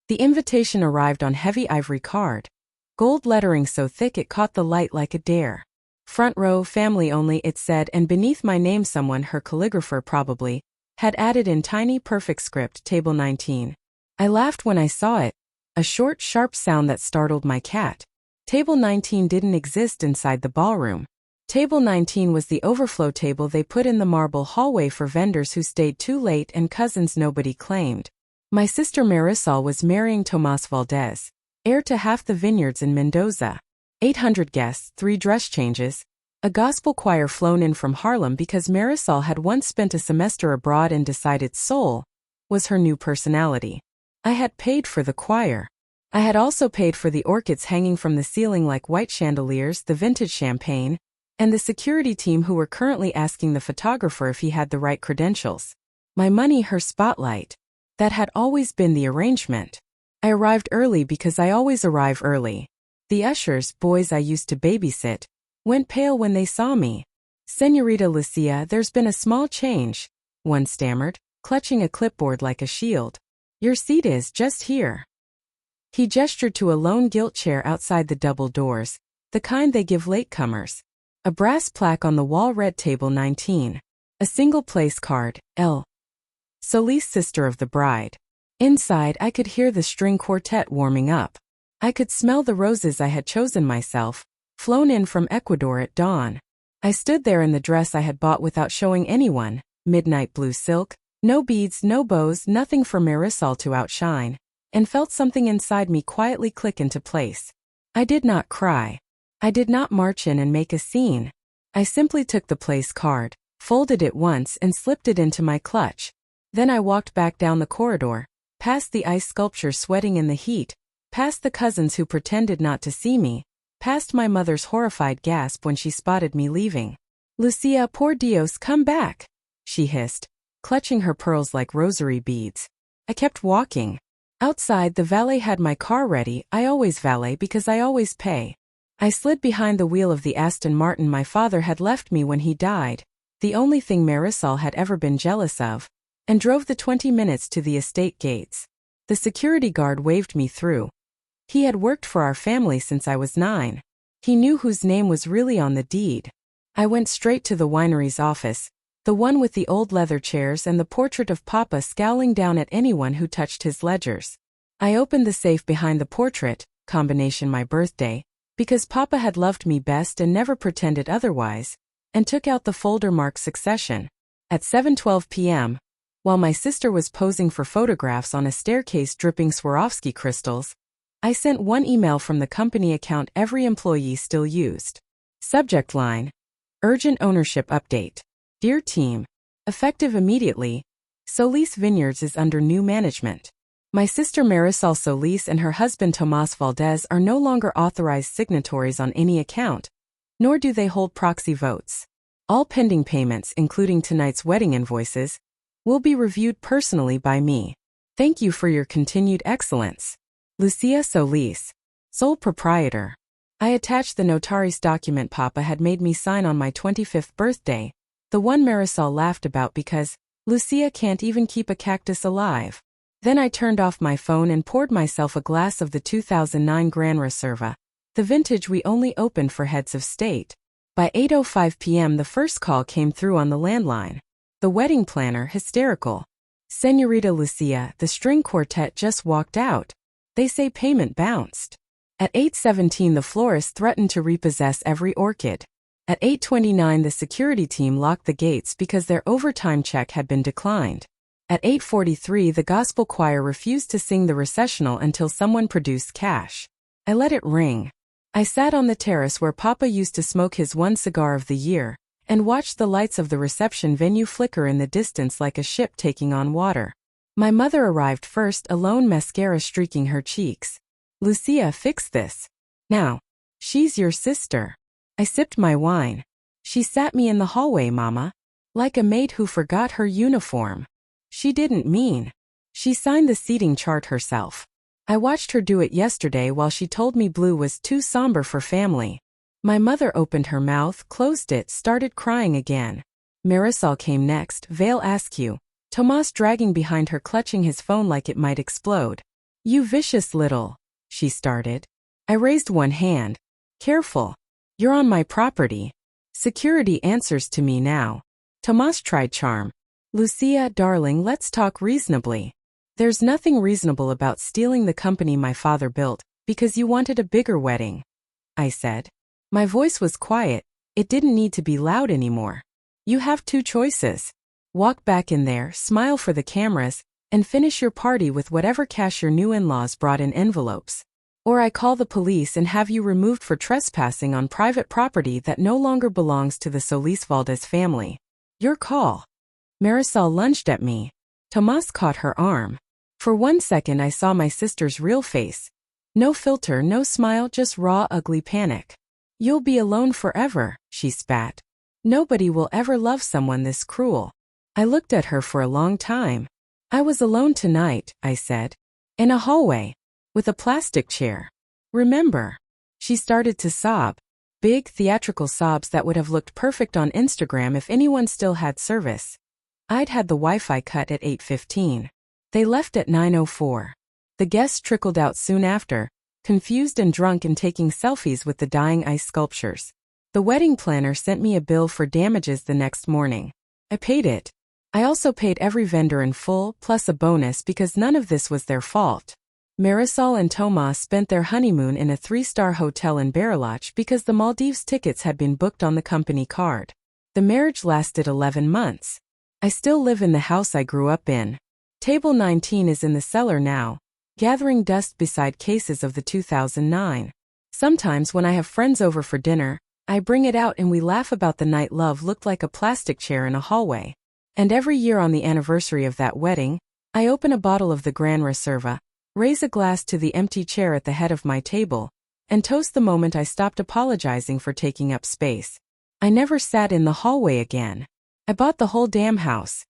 The invitation arrived on heavy ivory card. Gold lettering so thick it caught the light like a dare. Front row, family only, it said, and beneath my name someone, her calligrapher probably, had added in tiny perfect script, Table 19. I laughed when I saw it, a short, sharp sound that startled my cat. Table 19 didn't exist inside the ballroom. Table 19 was the overflow table they put in the marble hallway for vendors who stayed too late and cousins nobody claimed. My sister Marisol was marrying Tomas Valdez, heir to half the vineyards in Mendoza. 800 guests, 3 dress changes, a gospel choir flown in from Harlem because Marisol had once spent a semester abroad and decided soul was her new personality. I had paid for the choir. I had also paid for the orchids hanging from the ceiling like white chandeliers, the vintage champagne, and the security team who were currently asking the photographer if he had the right credentials. My money, her spotlight. That had always been the arrangement. I arrived early because I always arrive early. The ushers, boys I used to babysit, went pale when they saw me. "Señorita Lucia, there's been a small change," one stammered, clutching a clipboard like a shield. "Your seat is just here." He gestured to a lone gilt chair outside the double doors, the kind they give latecomers. A brass plaque on the wall read Table 19. A single place card, L. Solis, sister of the bride. Inside, I could hear the string quartet warming up. I could smell the roses I had chosen myself, flown in from Ecuador at dawn. I stood there in the dress I had bought without showing anyone, midnight blue silk, no beads, no bows, nothing for Marisol to outshine, and felt something inside me quietly click into place. I did not cry. I did not march in and make a scene. I simply took the place card, folded it once and slipped it into my clutch. Then I walked back down the corridor, past the ice sculpture sweating in the heat, past the cousins who pretended not to see me, past my mother's horrified gasp when she spotted me leaving. "Lucia, por Dios, come back," she hissed, clutching her pearls like rosary beads. I kept walking. Outside, the valet had my car ready. I always valet because I always pay. I slid behind the wheel of the Aston Martin my father had left me when he died, the only thing Marisol had ever been jealous of, and drove the 20 minutes to the estate gates. The security guard waved me through. He had worked for our family since I was 9. He knew whose name was really on the deed. I went straight to the winery's office, the one with the old leather chairs and the portrait of Papa scowling down at anyone who touched his ledgers. I opened the safe behind the portrait, combination my birthday, because Papa had loved me best and never pretended otherwise, and took out the folder marked Succession. At 7:12 p.m., while my sister was posing for photographs on a staircase dripping Swarovski crystals, I sent one email from the company account every employee still used. Subject line: Urgent ownership update. Dear team, effective immediately, Solis Vineyards is under new management. My sister Marisol Solis and her husband Tomas Valdez are no longer authorized signatories on any account, nor do they hold proxy votes. All pending payments, including tonight's wedding invoices, will be reviewed personally by me. Thank you for your continued excellence. Lucia Solis, sole proprietor. I attached the notary's document Papa had made me sign on my 25th birthday, the one Marisol laughed about because Lucia can't even keep a cactus alive. Then I turned off my phone and poured myself a glass of the 2009 Gran Reserva, the vintage we only opened for heads of state. By 8:05 p.m. the first call came through on the landline. The wedding planner, hysterical. "Señorita Lucia, the string quartet just walked out. They say payment bounced." At 8:17 the florist threatened to repossess every orchid. At 8:29 the security team locked the gates because their overtime check had been declined. At 8:43 the gospel choir refused to sing the recessional until someone produced cash. I let it ring. I sat on the terrace where Papa used to smoke his one cigar of the year, and watched the lights of the reception venue flicker in the distance like a ship taking on water. My mother arrived first, alone, mascara streaking her cheeks. "Lucia, fix this. Now. She's your sister." I sipped my wine. "She sat me in the hallway, Mama. Like a maid who forgot her uniform." She didn't mean. She signed the seating chart herself. I watched her do it yesterday while she told me blue was too somber for family. My mother opened her mouth, closed it, started crying again. Marisol came next, veil askew, Tomas dragging behind her, clutching his phone like it might explode. You vicious little, she started. I raised one hand. Careful. You're on my property. Security answers to me now. Tomas tried charm. Lucia, darling, let's talk reasonably. There's nothing reasonable about stealing the company my father built, because you wanted a bigger wedding, I said. My voice was quiet. It didn't need to be loud anymore. You have two choices. Walk back in there, smile for the cameras, and finish your party with whatever cash your new in-laws brought in envelopes. Or I call the police and have you removed for trespassing on private property that no longer belongs to the Solis Valdez family. Your call. Marisol lunged at me. Tomas caught her arm. For 1 second I saw my sister's real face. No filter, no smile, just raw, ugly panic. You'll be alone forever, she spat. Nobody will ever love someone this cruel. I looked at her for a long time. I was alone tonight, I said. In a hallway. With a plastic chair. Remember? She started to sob. Big, theatrical sobs that would have looked perfect on Instagram if anyone still had service. I'd had the Wi-Fi cut at 8:15. They left at 9:04. The guests trickled out soon after, confused and drunk and taking selfies with the dying ice sculptures. The wedding planner sent me a bill for damages the next morning. I paid it. I also paid every vendor in full, plus a bonus because none of this was their fault. Marisol and Tomas spent their honeymoon in a 3-star hotel in Bariloche because the Maldives tickets had been booked on the company card. The marriage lasted 11 months. I still live in the house I grew up in. Table 19 is in the cellar now, gathering dust beside cases of the 2009. Sometimes when I have friends over for dinner, I bring it out and we laugh about the night love looked like a plastic chair in a hallway. And every year on the anniversary of that wedding, I open a bottle of the Gran Reserva, raise a glass to the empty chair at the head of my table, and toast the moment I stopped apologizing for taking up space. I never sat in the hallway again. I bought the whole damn house,